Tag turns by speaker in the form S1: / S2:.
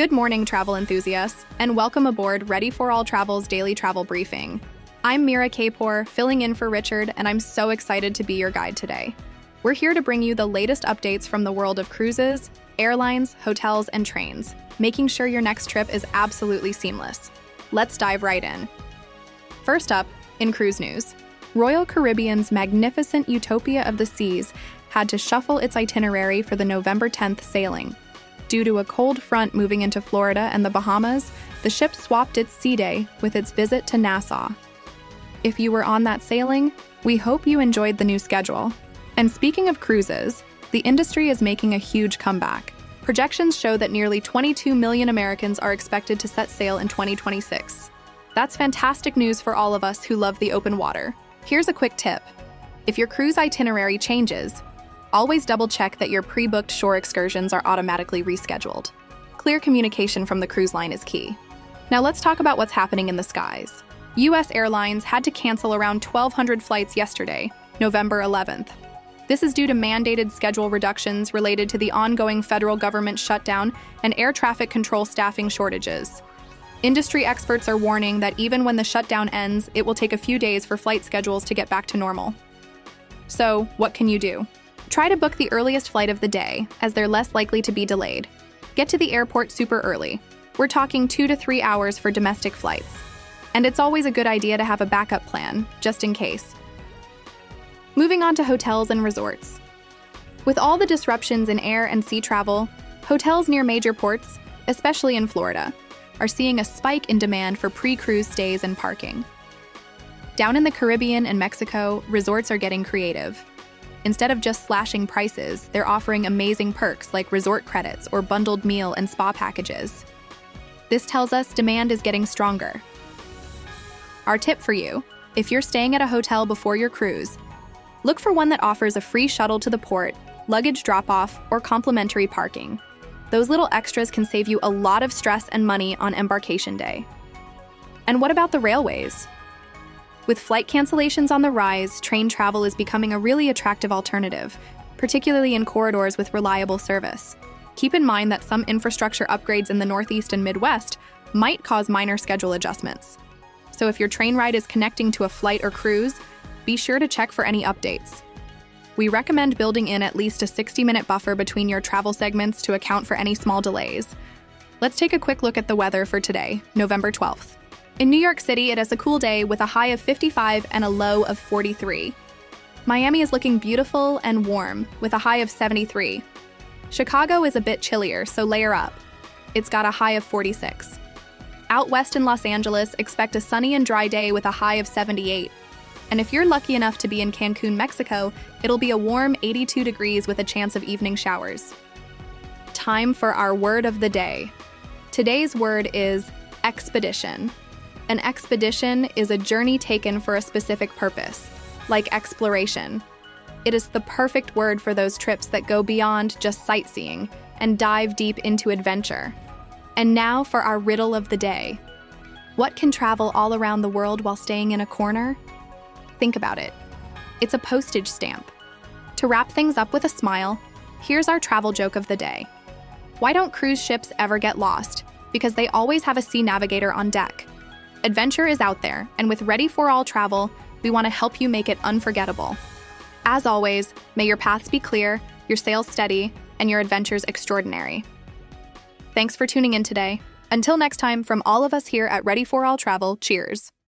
S1: Good morning, travel enthusiasts, and welcome aboard Ready4AllTravel's daily travel briefing. I'm Mira Kapoor, filling in for Richard, and I'm so excited to be your guide today. We're here to bring you the latest updates from the world of cruises, airlines, hotels, and trains, making sure your next trip is absolutely seamless. Let's dive right in. First up, in cruise news, Royal Caribbean's magnificent Utopia of the Seas had to shuffle its itinerary for the November 10th sailing. Due to a cold front moving into Florida and the Bahamas, the ship swapped its sea day with its visit to Nassau. If you were on that sailing, we hope you enjoyed the new schedule. And speaking of cruises, the industry is making a huge comeback. Projections show that nearly 22 million Americans are expected to set sail in 2026. That's fantastic news for all of us who love the open water. Here's a quick tip. If your cruise itinerary changes, always double-check that your pre-booked shore excursions are automatically rescheduled. Clear communication from the cruise line is key. Now let's talk about what's happening in the skies. U.S. airlines had to cancel around 1,200 flights yesterday, November 11th. This is due to mandated schedule reductions related to the ongoing federal government shutdown and air traffic control staffing shortages. Industry experts are warning that even when the shutdown ends, it will take a few days for flight schedules to get back to normal. So, what can you do? Try to book the earliest flight of the day, as they're less likely to be delayed. Get to the airport super early. We're talking 2 to 3 hours for domestic flights. And it's always a good idea to have a backup plan, just in case. Moving on to hotels and resorts. With all the disruptions in air and sea travel, hotels near major ports, especially in Florida, are seeing a spike in demand for pre-cruise stays and parking. Down in the Caribbean and Mexico, resorts are getting creative. Instead of just slashing prices, they're offering amazing perks like resort credits or bundled meal and spa packages. This tells us demand is getting stronger. Our tip for you, if you're staying at a hotel before your cruise, look for one that offers a free shuttle to the port, luggage drop-off, or complimentary parking. Those little extras can save you a lot of stress and money on embarkation day. And what about the railways? With flight cancellations on the rise, train travel is becoming a really attractive alternative, particularly in corridors with reliable service. Keep in mind that some infrastructure upgrades in the Northeast and Midwest might cause minor schedule adjustments. So if your train ride is connecting to a flight or cruise, be sure to check for any updates. We recommend building in at least a 60-minute buffer between your travel segments to account for any small delays. Let's take a quick look at the weather for today, November 12th. In New York City, it is a cool day with a high of 55 and a low of 43. Miami is looking beautiful and warm with a high of 73. Chicago is a bit chillier, so layer up. It's got a high of 46. Out west in Los Angeles, expect a sunny and dry day with a high of 78. And if you're lucky enough to be in Cancun, Mexico, it'll be a warm 82 degrees with a chance of evening showers. Time for our word of the day. Today's word is expedition. An expedition is a journey taken for a specific purpose, like exploration. It is the perfect word for those trips that go beyond just sightseeing and dive deep into adventure. And now for our riddle of the day. What can travel all around the world while staying in a corner? Think about it. It's a postage stamp. To wrap things up with a smile, here's our travel joke of the day. Why don't cruise ships ever get lost? Because they always have a sea navigator on deck. Adventure is out there, and with Ready4AllTravel, we want to help you make it unforgettable. As always, may your paths be clear, your sails steady, and your adventures extraordinary. Thanks for tuning in today. Until next time, from all of us here at Ready4AllTravel, cheers.